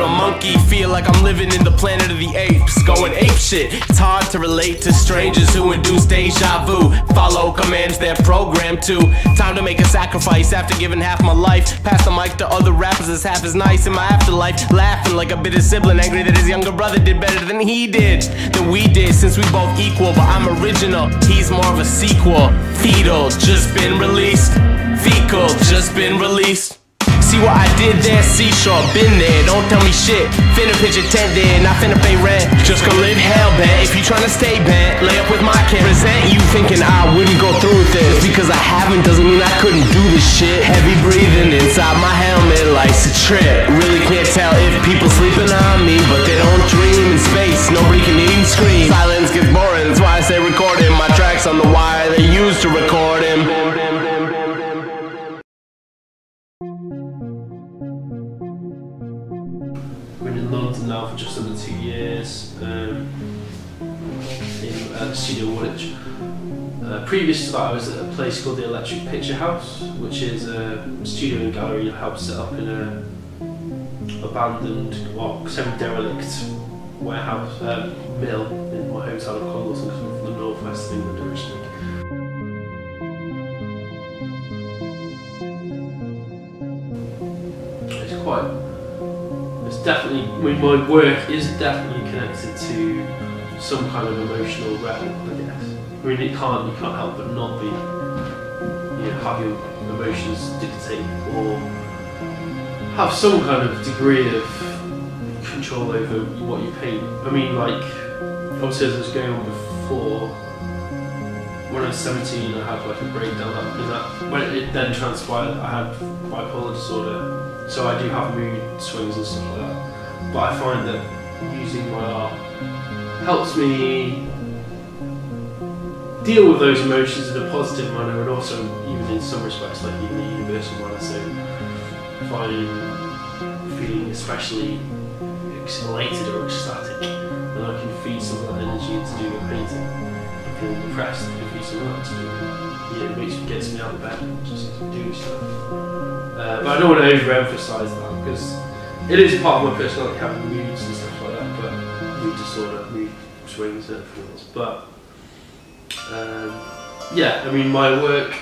a monkey, feel like I'm living in the planet of the apes, going ape shit. It's hard to relate to strangers who induce deja vu, follow commands they're programmed to. Time to make a sacrifice after giving half my life. Pass the mic to other rappers, it's half as nice in my afterlife. Laughing like a bitter sibling, angry that his younger brother did better than he did, than we did, since we both equal. But I'm original, he's more of a sequel. Fetal, just been released. Fecal, just been released. See what I did there, seashore, been there, don't tell me shit. Finna pitch a tent there, not finna pay rent. Just gonna live hell bent, if you tryna stay bent, lay up with my kid. Resent you thinking I wouldn't go through with this. Just because I haven't doesn't mean I couldn't do this shit. Heavy breathing inside my helmet, life's a trip. Really can't tell if people sleeping on me, but they don't dream in space, nobody can even scream. Silence gets boring, that's why I say recording. My tracks on the wire they used to record him. Been in London now for just under 2 years, in Studio Woolwich. Previous to that I was at a place called the Electric Picture House, which is a studio and gallery I helped set up in a abandoned, well, semi-derelict warehouse, mill in my hometown of Congleton, because I'm from the northwest of England originally. It's quite... It's definitely, I mean, my work is definitely connected to some kind of emotional realm, I guess. I mean, you can't help but not be, you know, have your emotions dictate or have some kind of degree of control over what you paint. I mean, like, obviously as I was going on before, when I was 17 I had like a breakdown, when it then transpired I had bipolar disorder. So I do have mood swings and stuff like that, but I find that using my art helps me deal with those emotions in a positive manner, and also even in some respects like even a universal manner. So if I'm feeling especially elated or ecstatic, then I can feed some of that energy into doing a painting. If I'm feeling depressed, I can feed some of that into it gets me out of bed and just doing stuff. But I don't want to overemphasise that, because it is part of my personality having moods and stuff like that, but mood disorder, mood swings and everything else. But yeah, I mean, my work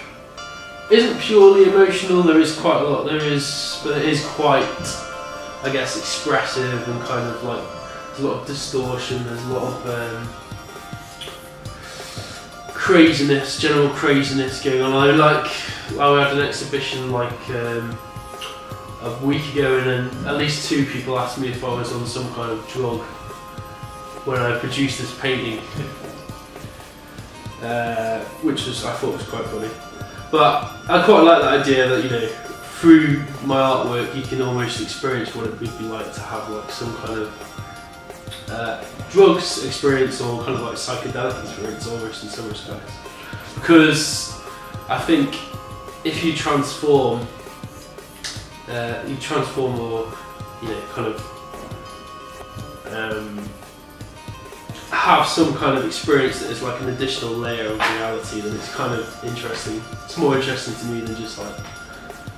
isn't purely emotional. There is quite a lot, but it is quite, I guess, expressive and kind of like, there's a lot of distortion, there's a lot of craziness, general craziness going on. I had an exhibition like a week ago, and then at least 2 people asked me if I was on some kind of drug when I produced this painting, which I thought was quite funny. But I quite like the idea that, you know, through my artwork you can almost experience what it would be like to have like some kind of drugs experience, or kind of like psychedelic experience almost in some respects. Because I think if you transform or, you know, kind of have some kind of experience that is like an additional layer of reality, then it's kind of interesting. It's more interesting to me than just like,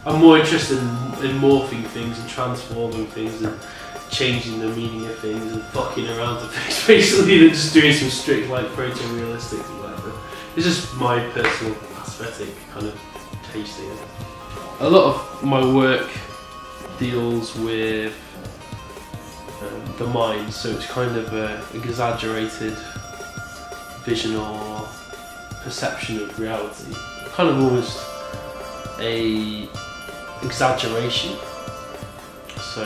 I'm more interested in morphing things and transforming things and changing the meaning of things and fucking around with things, basically, than just doing some strict like photorealistic and whatever. It's just my personal aesthetic kind of tasting. A lot of my work deals with the mind, so it's kind of an exaggerated vision or perception of reality, kind of almost a exaggeration. So,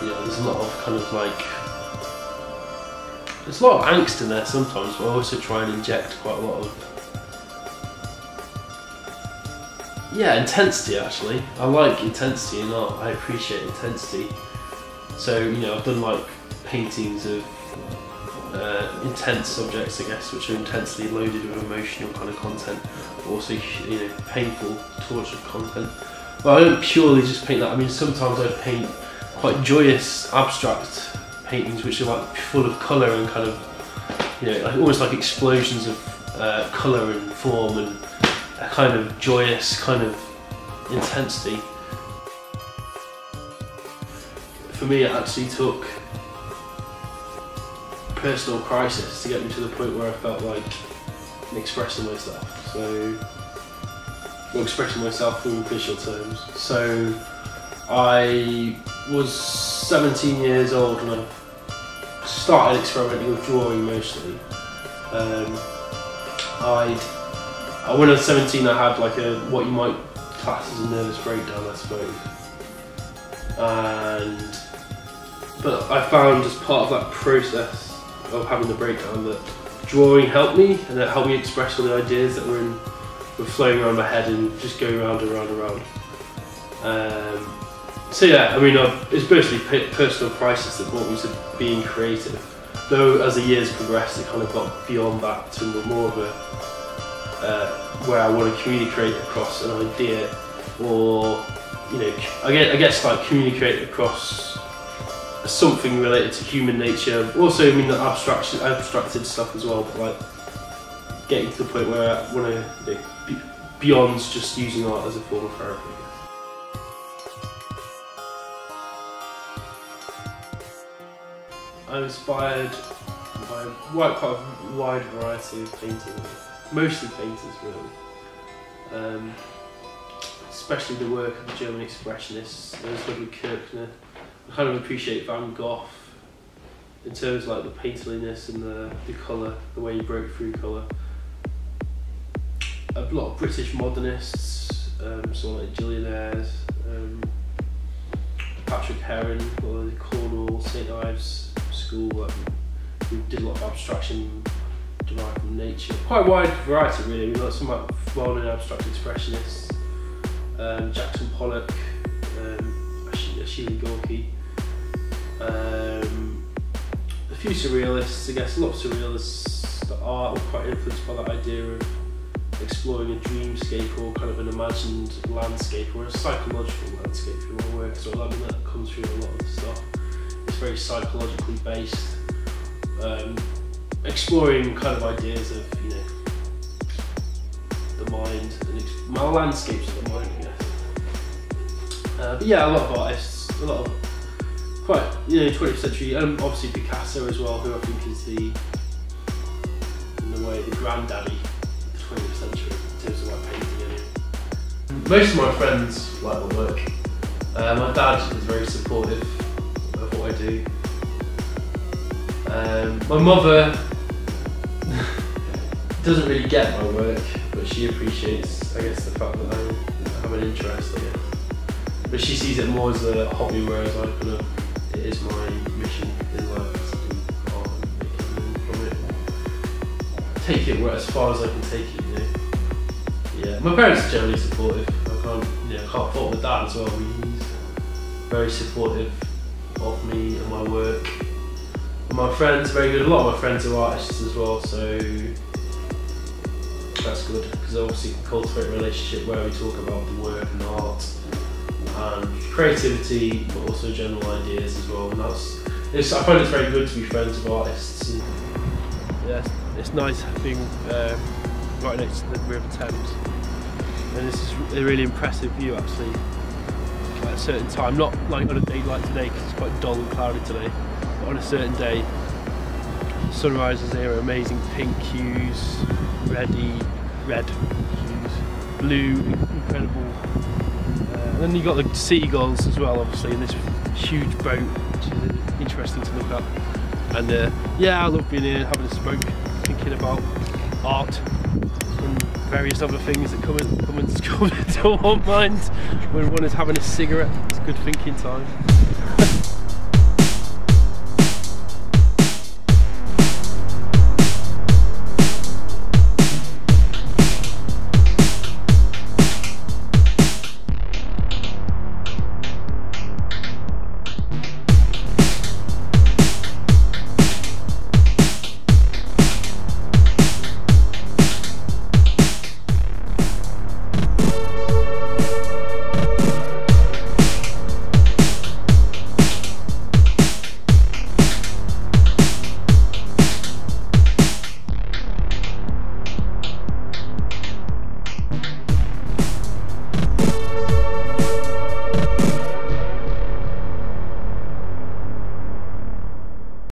you know, there's a lot of kind of like, there's a lot of angst in there sometimes, but I also try and inject quite a lot of, yeah, intensity actually. I like intensity in art, I appreciate intensity. So, you know, I've done like paintings of intense subjects, I guess, which are intensely loaded with emotional kind of content, but also, you know, painful, tortured content. But I don't purely just paint that. I mean, sometimes I paint quite joyous, abstract paintings which are like full of colour and kind of, you know, like almost like explosions of colour and form and a kind of joyous kind of intensity. for me it actually took personal crisis to get me to the point where I felt like expressing myself. So, well, expressing myself in visual terms. So I was 17 years old and I started experimenting with drawing mostly. When I was 17 I had like what you might class as a nervous breakdown, I suppose. But I found as part of that process of having the breakdown that drawing helped me, and it helped me express all the ideas that were flowing around my head and just going round and round and round. So yeah, I mean, it's mostly personal crisis that brought me to being creative. Though as the years progressed, it kind of got beyond that to more of a where I want to communicate across an idea, or I guess like communicate across something related to human nature. Also, I mean, the abstracted stuff as well, but like getting to the point where I want to be beyond just using art as a form of therapy. I'm inspired by quite a wide variety of painters, mostly painters really. Especially the work of the German expressionists, those Ludwig Kirchner. I kind of appreciate Van Gogh in terms of like the painterliness and the colour, the way he broke through colour. A lot of British modernists, sort of like Gillian Ayres, Patrick Heron, or the Cornwall, St Ives school, who did a lot of abstraction derived from nature. Quite a wide variety really. We've got some like well-known abstract expressionists, Jackson Pollock, Achille Gorky, a few surrealists, I guess. A lot of surrealists that are quite influenced by that idea of exploring a dreamscape or kind of an imagined landscape or a psychological landscape in my work as well. I mean, that comes through a lot of the stuff. It's very psychologically based, exploring kind of ideas of the mind and my landscapes of the mind, I guess. But yeah, a lot of artists, a lot of quite 20th century, and obviously Picasso as well, who I think is in a way the granddaddy of the 20th century in terms of like painting anyway. Most of my friends like my work. My dad is very supportive of what I do. My mother doesn't really get my work, but she appreciates, I guess, the fact that I have an interest, I guess. But she sees it more as a hobby, whereas it is my mission in life to do art and make a living from it. Take it as far as I can take it, Yeah, my parents are generally supportive. I can't fault my dad as well. He's very supportive of me and my work. And my friends are very good. A lot of my friends are artists as well, so that's good, because obviously can cultivate a relationship where we talk about the work and the art and creativity, but also general ideas as well. And I find it's very good to be friends with artists. And yeah, it's nice being right next to the River Thames, and this is a really impressive view actually. At a certain time, not like on a day like today because it's quite dull and cloudy today, but on a certain day, sunrises here are amazing pink hues, red hues, blue, incredible. And then you've got the seagulls as well, obviously, in this huge boat, which is interesting to look at. And yeah, I love being here, having a smoke, thinking about art and various other things that come into one mind when one is having a cigarette. It's good thinking time.